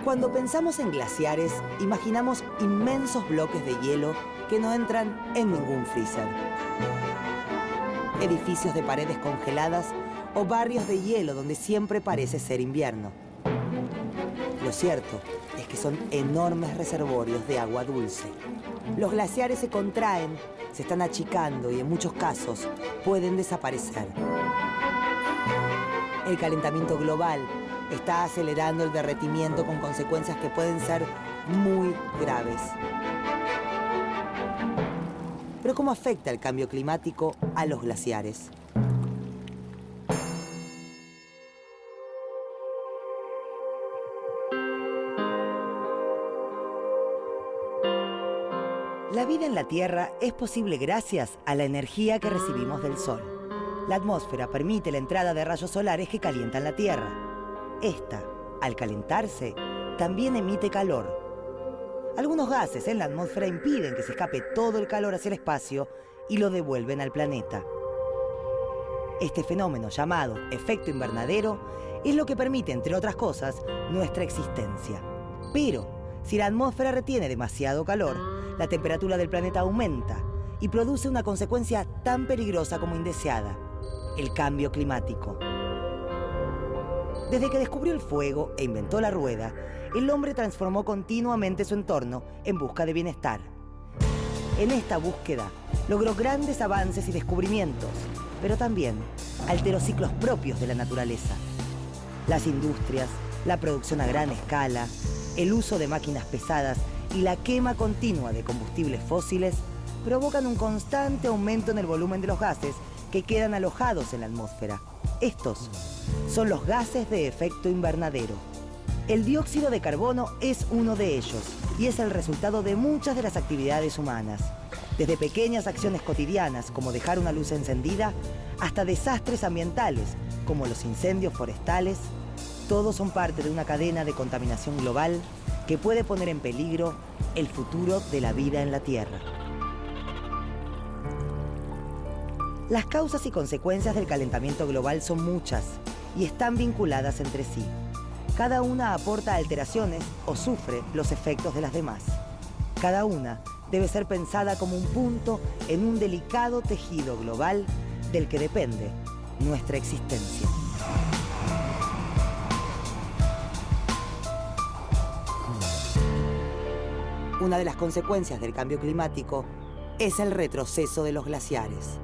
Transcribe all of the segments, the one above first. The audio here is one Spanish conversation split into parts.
Cuando pensamos en glaciares, imaginamos inmensos bloques de hielo que no entran en ningún freezer. Edificios de paredes congeladas o barrios de hielo donde siempre parece ser invierno. Lo cierto es que son enormes reservorios de agua dulce. Los glaciares se contraen, se están achicando y en muchos casos pueden desaparecer. El calentamiento global está acelerando el derretimiento con consecuencias que pueden ser muy graves. Pero ¿cómo afecta el cambio climático a los glaciares? La vida en la Tierra es posible gracias a la energía que recibimos del Sol. La atmósfera permite la entrada de rayos solares que calientan la Tierra. Esta, al calentarse, también emite calor. Algunos gases en la atmósfera impiden que se escape todo el calor hacia el espacio y lo devuelven al planeta. Este fenómeno, llamado efecto invernadero, es lo que permite, entre otras cosas, nuestra existencia. Pero, si la atmósfera retiene demasiado calor, la temperatura del planeta aumenta y produce una consecuencia tan peligrosa como indeseada: el cambio climático. Desde que descubrió el fuego e inventó la rueda, el hombre transformó continuamente su entorno en busca de bienestar. En esta búsqueda, logró grandes avances y descubrimientos, pero también alteró ciclos propios de la naturaleza. Las industrias, la producción a gran escala, el uso de máquinas pesadas y la quema continua de combustibles fósiles provocan un constante aumento en el volumen de los gases que quedan alojados en la atmósfera. Estos son los gases de efecto invernadero. El dióxido de carbono es uno de ellos y es el resultado de muchas de las actividades humanas. Desde pequeñas acciones cotidianas como dejar una luz encendida hasta desastres ambientales como los incendios forestales, todos son parte de una cadena de contaminación global que puede poner en peligro el futuro de la vida en la Tierra. Las causas y consecuencias del calentamiento global son muchas y están vinculadas entre sí. Cada una aporta alteraciones o sufre los efectos de las demás. Cada una debe ser pensada como un punto en un delicado tejido global del que depende nuestra existencia. Una de las consecuencias del cambio climático es el retroceso de los glaciares.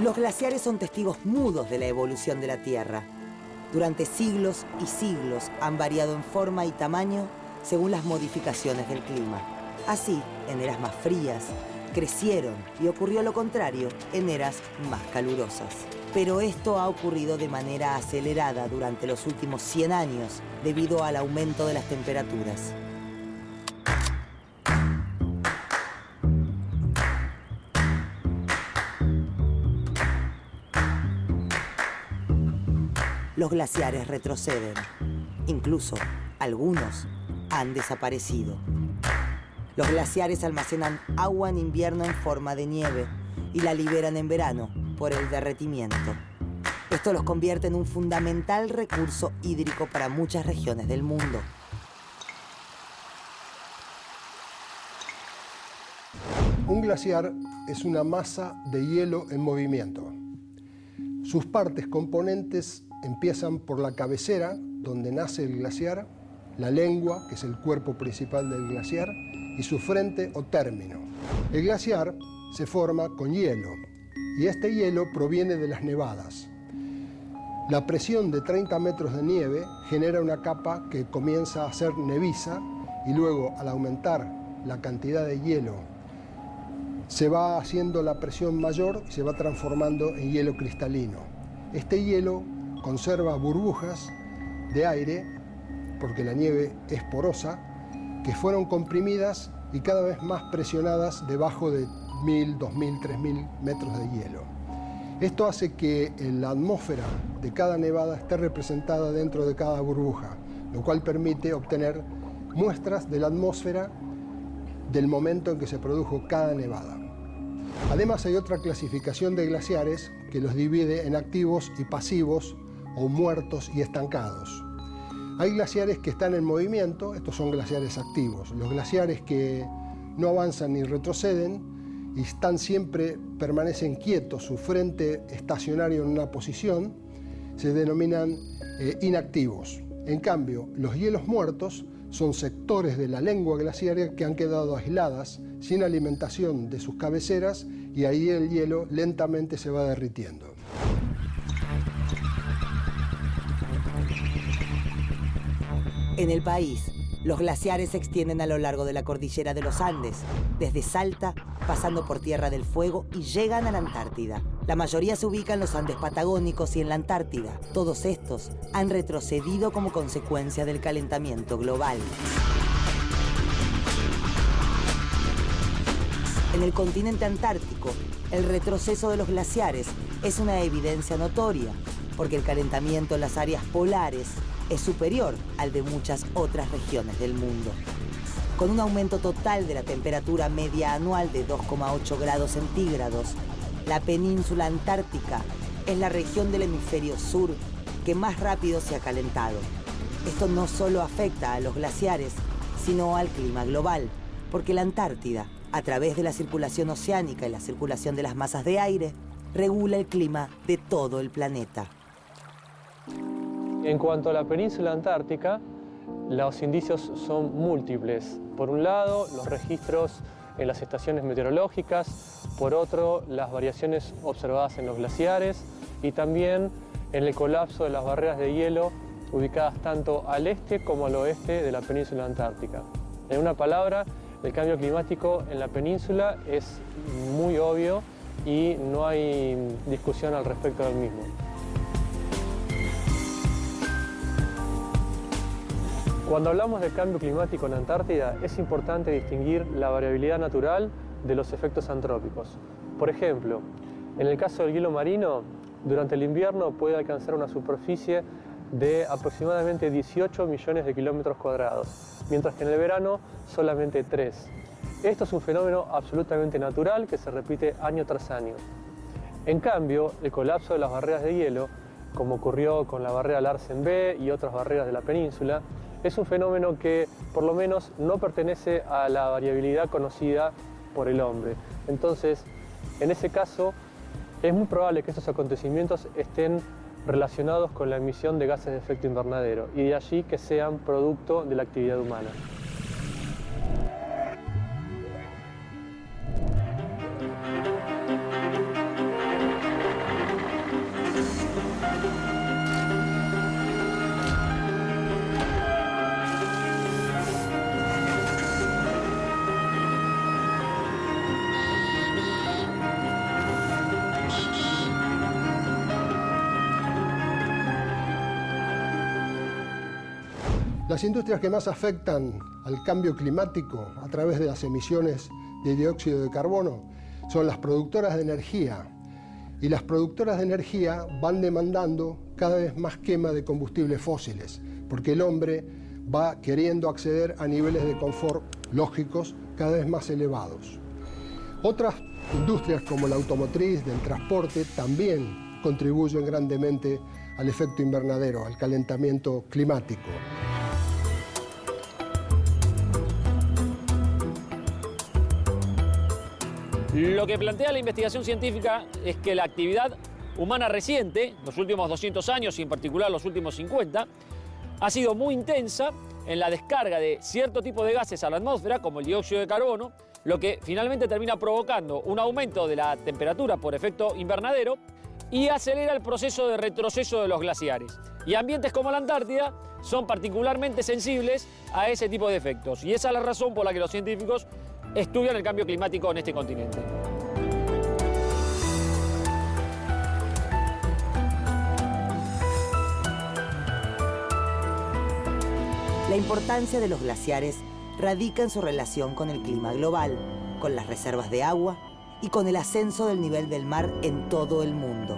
Los glaciares son testigos mudos de la evolución de la Tierra. Durante siglos y siglos han variado en forma y tamaño según las modificaciones del clima. Así, en eras más frías, crecieron y ocurrió lo contrario en eras más calurosas. Pero esto ha ocurrido de manera acelerada durante los últimos 100 años debido al aumento de las temperaturas. Los glaciares retroceden. Incluso, algunos han desaparecido. Los glaciares almacenan agua en invierno en forma de nieve y la liberan en verano por el derretimiento. Esto los convierte en un fundamental recurso hídrico para muchas regiones del mundo. Un glaciar es una masa de hielo en movimiento. Sus partes componentes empiezan por la cabecera, donde nace el glaciar, la lengua, que es el cuerpo principal del glaciar, y su frente o término. El glaciar se forma con hielo, y este hielo proviene de las nevadas. La presión de 30 metros de nieve genera una capa que comienza a ser neviza, y luego, al aumentar la cantidad de hielo, se va haciendo la presión mayor y se va transformando en hielo cristalino. Este hielo conserva burbujas de aire, porque la nieve es porosa, que fueron comprimidas y cada vez más presionadas debajo de 1000, 2000, 3000 metros de hielo. Esto hace que la atmósfera de cada nevada esté representada dentro de cada burbuja, lo cual permite obtener muestras de la atmósfera del momento en que se produjo cada nevada. Además, hay otra clasificación de glaciares que los divide en activos y pasivos, o muertos y estancados. Hay glaciares que están en movimiento, estos son glaciares activos. Los glaciares que no avanzan ni retroceden y están siempre, permanecen quietos, su frente estacionario en una posición, se denominan inactivos. En cambio, los hielos muertos son sectores de la lengua glaciaria que han quedado aisladas, sin alimentación de sus cabeceras, y ahí el hielo lentamente se va derritiendo. En el país, los glaciares se extienden a lo largo de la cordillera de los Andes, desde Salta, pasando por Tierra del Fuego y llegan a la Antártida. La mayoría se ubica en los Andes patagónicos y en la Antártida. Todos estos han retrocedido como consecuencia del calentamiento global. En el continente antártico, el retroceso de los glaciares es una evidencia notoria, porque el calentamiento en las áreas polares es superior al de muchas otras regiones del mundo. Con un aumento total de la temperatura media anual de 2,8 grados centígrados, la península antártica es la región del hemisferio sur que más rápido se ha calentado. Esto no solo afecta a los glaciares, sino al clima global, porque la Antártida, a través de la circulación oceánica y la circulación de las masas de aire, regula el clima de todo el planeta. En cuanto a la península antártica, los indicios son múltiples. Por un lado, los registros en las estaciones meteorológicas, por otro, las variaciones observadas en los glaciares y también en el colapso de las barreras de hielo ubicadas tanto al este como al oeste de la península antártica. En una palabra, el cambio climático en la península es muy obvio y no hay discusión al respecto del mismo. Cuando hablamos del cambio climático en la Antártida, es importante distinguir la variabilidad natural de los efectos antrópicos. Por ejemplo, en el caso del hielo marino, durante el invierno puede alcanzar una superficie de aproximadamente 18 millones de kilómetros cuadrados, mientras que en el verano solamente 3. Esto es un fenómeno absolutamente natural que se repite año tras año. En cambio, el colapso de las barreras de hielo, como ocurrió con la barrera Larsen B y otras barreras de la península, es un fenómeno que por lo menos no pertenece a la variabilidad conocida por el hombre. Entonces, en ese caso, es muy probable que estos acontecimientos estén relacionados con la emisión de gases de efecto invernadero y de allí que sean producto de la actividad humana. Las industrias que más afectan al cambio climático a través de las emisiones de dióxido de carbono son las productoras de energía. Y las productoras de energía van demandando cada vez más quema de combustibles fósiles, porque el hombre va queriendo acceder a niveles de confort lógicos cada vez más elevados. Otras industrias como la automotriz, del transporte, también contribuyen grandemente al efecto invernadero, al calentamiento climático. Lo que plantea la investigación científica es que la actividad humana reciente, los últimos 200 años y en particular los últimos 50, ha sido muy intensa en la descarga de cierto tipo de gases a la atmósfera, como el dióxido de carbono, lo que finalmente termina provocando un aumento de la temperatura por efecto invernadero y acelera el proceso de retroceso de los glaciares. Y ambientes como la Antártida son particularmente sensibles a ese tipo de efectos. Y esa es la razón por la que los científicos estudian el cambio climático en este continente. La importancia de los glaciares radica en su relación con el clima global, con las reservas de agua y con el ascenso del nivel del mar en todo el mundo.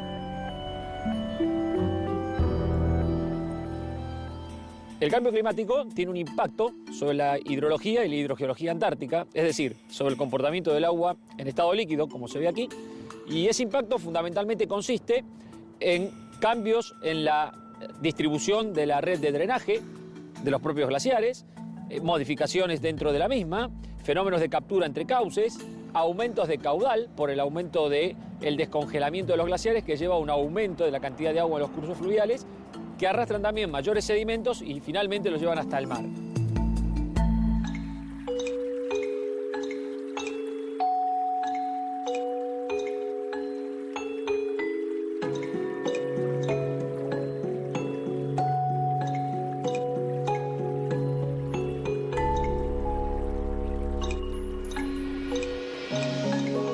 El cambio climático tiene un impacto sobre la hidrología y la hidrogeología antártica, es decir, sobre el comportamiento del agua en estado líquido, como se ve aquí, y ese impacto fundamentalmente consiste en cambios en la distribución de la red de drenaje de los propios glaciares, modificaciones dentro de la misma, fenómenos de captura entre cauces, aumentos de caudal por el aumento del descongelamiento de los glaciares, que lleva a un aumento de la cantidad de agua en los cursos fluviales, que arrastran también mayores sedimentos y finalmente los llevan hasta el mar.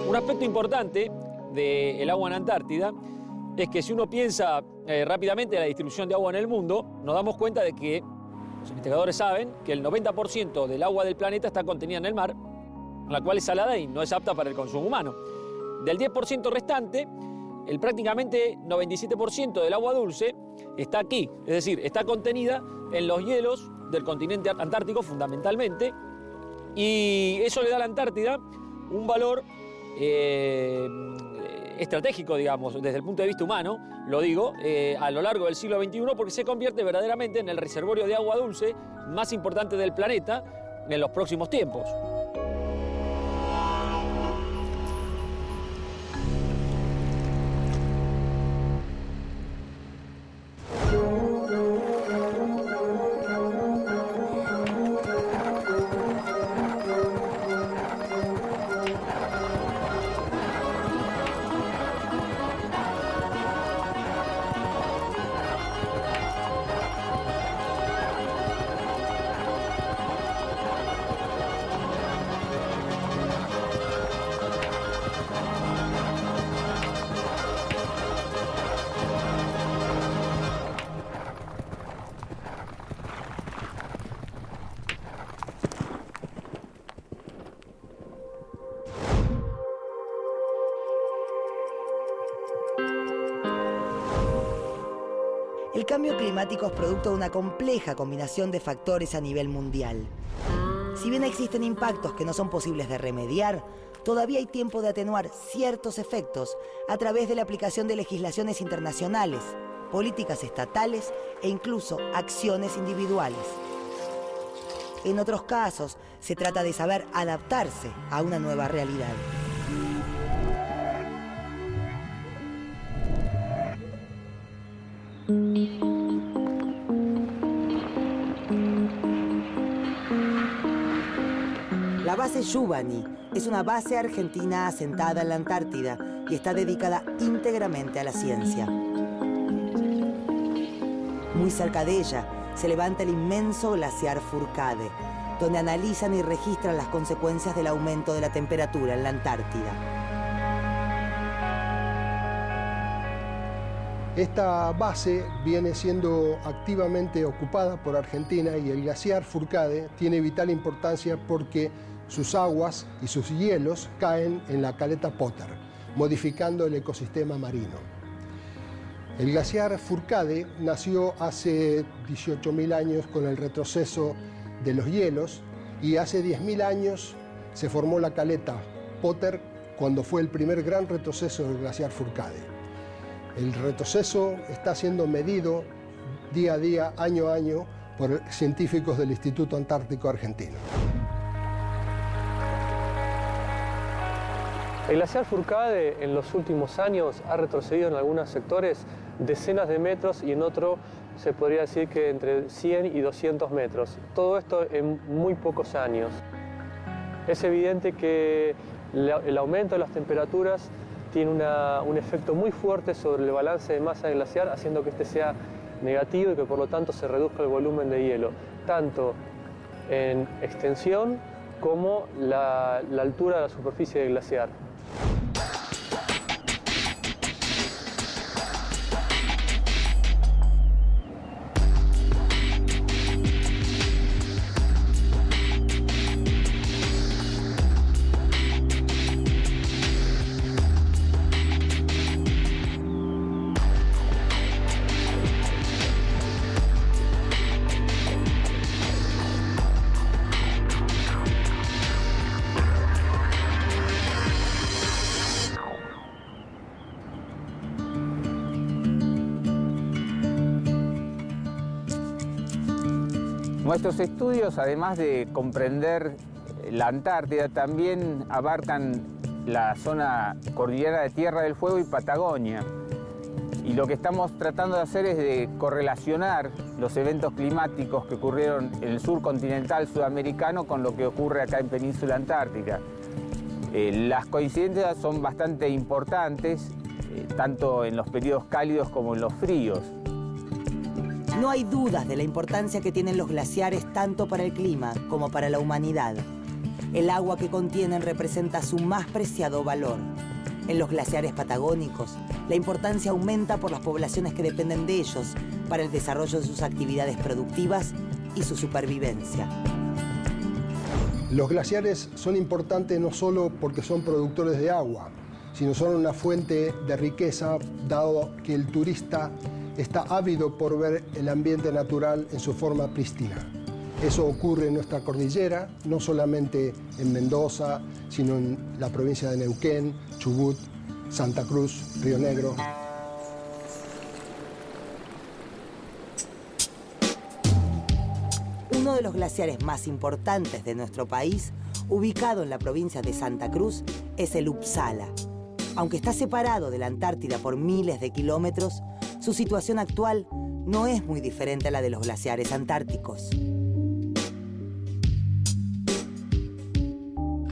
Un aspecto importante del agua en Antártida es que si uno piensa rápidamente en la distribución de agua en el mundo, nos damos cuenta de que los investigadores saben que el 90% del agua del planeta está contenida en el mar, la cual es salada y no es apta para el consumo humano. Del 10% restante, el prácticamente 97% del agua dulce está aquí, es decir, está contenida en los hielos del continente antártico fundamentalmente, y eso le da a la Antártida un valor estratégico, digamos, desde el punto de vista humano, lo digo, a lo largo del siglo XXI, porque se convierte verdaderamente en el reservorio de agua dulce más importante del planeta en los próximos tiempos. El cambio climático es producto de una compleja combinación de factores a nivel mundial. Si bien existen impactos que no son posibles de remediar, todavía hay tiempo de atenuar ciertos efectos a través de la aplicación de legislaciones internacionales, políticas estatales e incluso acciones individuales. En otros casos, se trata de saber adaptarse a una nueva realidad. La base Yubani es una base argentina asentada en la Antártida y está dedicada íntegramente a la ciencia. Muy cerca de ella se levanta el inmenso glaciar Fourcade, donde analizan y registran las consecuencias del aumento de la temperatura en la Antártida. Esta base viene siendo activamente ocupada por Argentina y el glaciar Fourcade tiene vital importancia porque sus aguas y sus hielos caen en la caleta Potter, modificando el ecosistema marino. El glaciar Fourcade nació hace 18.000 años con el retroceso de los hielos y hace 10.000 años se formó la caleta Potter cuando fue el primer gran retroceso del glaciar Fourcade. El retroceso está siendo medido día a día, año a año, por científicos del Instituto Antártico Argentino. El glaciar Fourcade en los últimos años ha retrocedido en algunos sectores decenas de metros y en otro se podría decir que entre 100 y 200 metros. Todo esto en muy pocos años. Es evidente que el aumento de las temperaturas tiene un efecto muy fuerte sobre el balance de masa del glaciar, haciendo que este sea negativo y que por lo tanto se reduzca el volumen de hielo, tanto en extensión como la altura de la superficie del glaciar. Nuestros estudios, además de comprender la Antártida, también abarcan la zona cordillera de Tierra del Fuego y Patagonia. Y lo que estamos tratando de hacer es de correlacionar los eventos climáticos que ocurrieron en el sur continental sudamericano con lo que ocurre acá en Península Antártica. Las coincidencias son bastante importantes, tanto en los periodos cálidos como en los fríos. No hay dudas de la importancia que tienen los glaciares tanto para el clima como para la humanidad. El agua que contienen representa su más preciado valor. En los glaciares patagónicos, la importancia aumenta por las poblaciones que dependen de ellos para el desarrollo de sus actividades productivas y su supervivencia. Los glaciares son importantes no solo porque son productores de agua, sino son una fuente de riqueza, dado que el turista está ávido por ver el ambiente natural en su forma prístina. Eso ocurre en nuestra cordillera, no solamente en Mendoza, sino en la provincia de Neuquén, Chubut, Santa Cruz, Río Negro. Uno de los glaciares más importantes de nuestro país, ubicado en la provincia de Santa Cruz, es el Uppsala. Aunque está separado de la Antártida por miles de kilómetros, su situación actual no es muy diferente a la de los glaciares antárticos.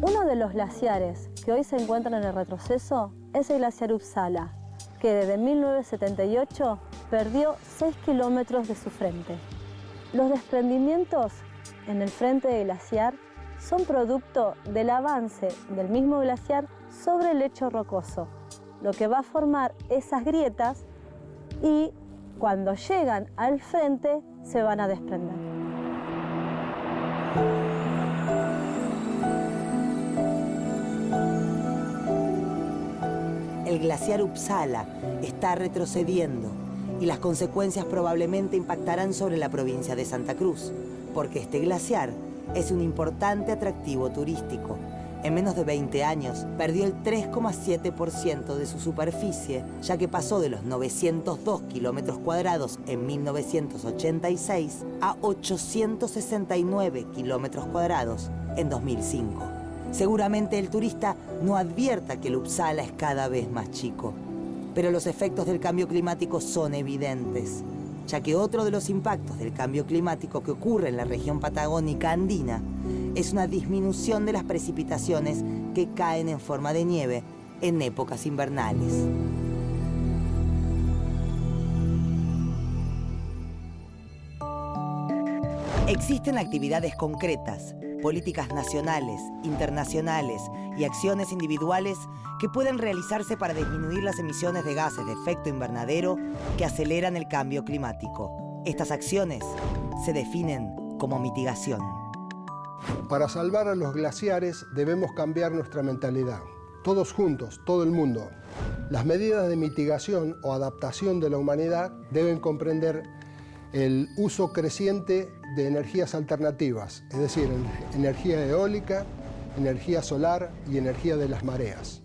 Uno de los glaciares que hoy se encuentran en el retroceso es el glaciar Uppsala, que desde 1978 perdió 6 kilómetros de su frente. Los desprendimientos en el frente del glaciar son producto del avance del mismo glaciar sobre el lecho rocoso, lo que va a formar esas grietas y cuando llegan al frente se van a desprender. El glaciar Uppsala está retrocediendo y las consecuencias probablemente impactarán sobre la provincia de Santa Cruz, porque este glaciar es un importante atractivo turístico. En menos de 20 años perdió el 3,7% de su superficie, ya que pasó de los 902 kilómetros cuadrados en 1986 a 869 kilómetros cuadrados en 2005. Seguramente el turista no advierta que el Uppsala es cada vez más chico, pero los efectos del cambio climático son evidentes, ya que otro de los impactos del cambio climático que ocurre en la región patagónica andina es una disminución de las precipitaciones que caen en forma de nieve en épocas invernales. Existen actividades concretas, políticas nacionales, internacionales y acciones individuales que pueden realizarse para disminuir las emisiones de gases de efecto invernadero que aceleran el cambio climático. Estas acciones se definen como mitigación. Para salvar a los glaciares debemos cambiar nuestra mentalidad. Todos juntos, todo el mundo. Las medidas de mitigación o adaptación de la humanidad deben comprender el uso creciente de energías alternativas, es decir, energía eólica, energía solar y energía de las mareas.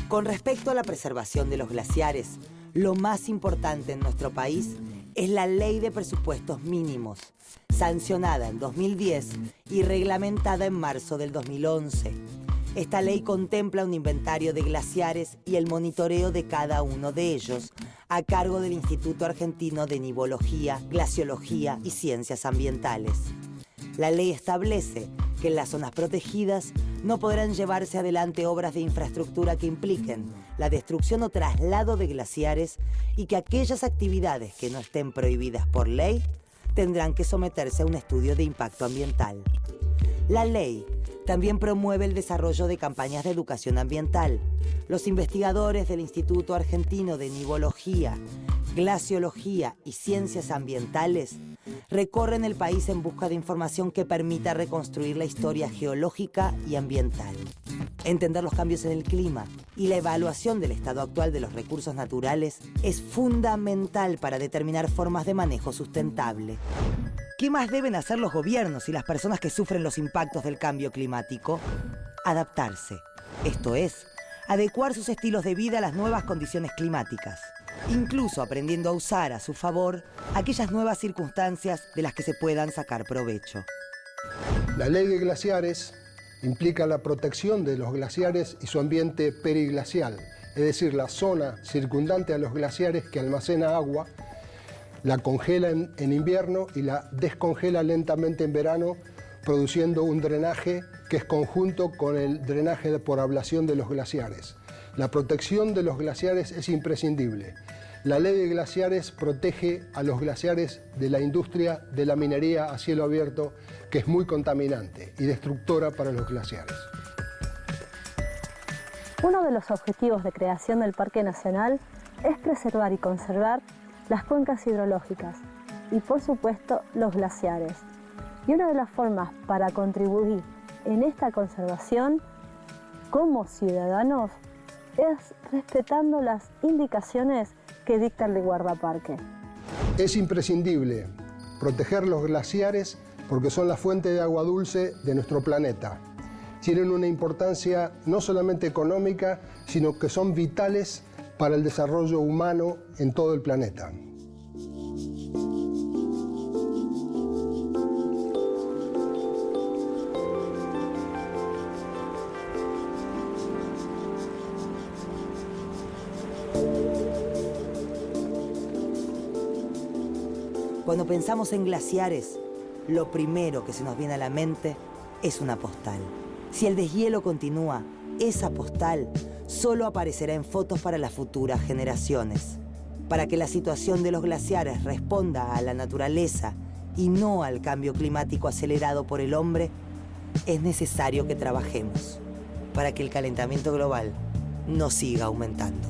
Con respecto a la preservación de los glaciares, lo más importante en nuestro país es la Ley de Presupuestos Mínimos, sancionada en 2010 y reglamentada en marzo del 2011. Esta ley contempla un inventario de glaciares y el monitoreo de cada uno de ellos a cargo del Instituto Argentino de Nivología, Glaciología y Ciencias Ambientales. La ley establece que en las zonas protegidas no podrán llevarse adelante obras de infraestructura que impliquen la destrucción o traslado de glaciares y que aquellas actividades que no estén prohibidas por ley tendrán que someterse a un estudio de impacto ambiental. La ley también promueve el desarrollo de campañas de educación ambiental. Los investigadores del Instituto Argentino de Nivología, Glaciología y Ciencias Ambientales recorren el país en busca de información que permita reconstruir la historia geológica y ambiental. Entender los cambios en el clima y la evaluación del estado actual de los recursos naturales es fundamental para determinar formas de manejo sustentable. ¿Qué más deben hacer los gobiernos y las personas que sufren los impactos del cambio climático? Adaptarse, esto es, adecuar sus estilos de vida a las nuevas condiciones climáticas. incluso aprendiendo a usar a su favor aquellas nuevas circunstancias de las que se puedan sacar provecho. La ley de glaciares implica la protección de los glaciares y su ambiente periglacial, es decir, la zona circundante a los glaciares que almacena agua, la congela en invierno y la descongela lentamente en verano, produciendo un drenaje que es conjunto con el drenaje por ablación de los glaciares. La protección de los glaciares es imprescindible. La ley de glaciares protege a los glaciares de la industria de la minería a cielo abierto, que es muy contaminante y destructora para los glaciares. Uno de los objetivos de creación del Parque Nacional es preservar y conservar las cuencas hidrológicas y, por supuesto, los glaciares. Y una de las formas para contribuir en esta conservación como ciudadanos es respetando las indicaciones que dicta el guardaparque. Es imprescindible proteger los glaciares porque son la fuente de agua dulce de nuestro planeta. Tienen una importancia no solamente económica, sino que son vitales para el desarrollo humano en todo el planeta. Cuando pensamos en glaciares, lo primero que se nos viene a la mente es una postal. Si el deshielo continúa, esa postal solo aparecerá en fotos para las futuras generaciones. Para que la situación de los glaciares responda a la naturaleza y no al cambio climático acelerado por el hombre, es necesario que trabajemos para que el calentamiento global no siga aumentando.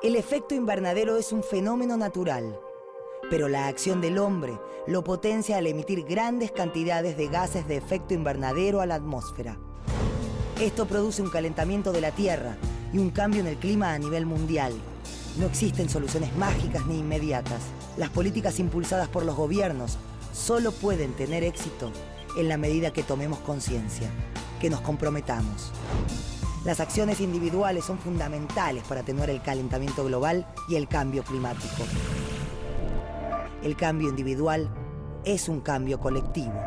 El efecto invernadero es un fenómeno natural, pero la acción del hombre lo potencia al emitir grandes cantidades de gases de efecto invernadero a la atmósfera. Esto produce un calentamiento de la Tierra y un cambio en el clima a nivel mundial. No existen soluciones mágicas ni inmediatas. Las políticas impulsadas por los gobiernos solo pueden tener éxito en la medida que tomemos conciencia, que nos comprometamos. Las acciones individuales son fundamentales para atenuar el calentamiento global y el cambio climático. El cambio individual es un cambio colectivo.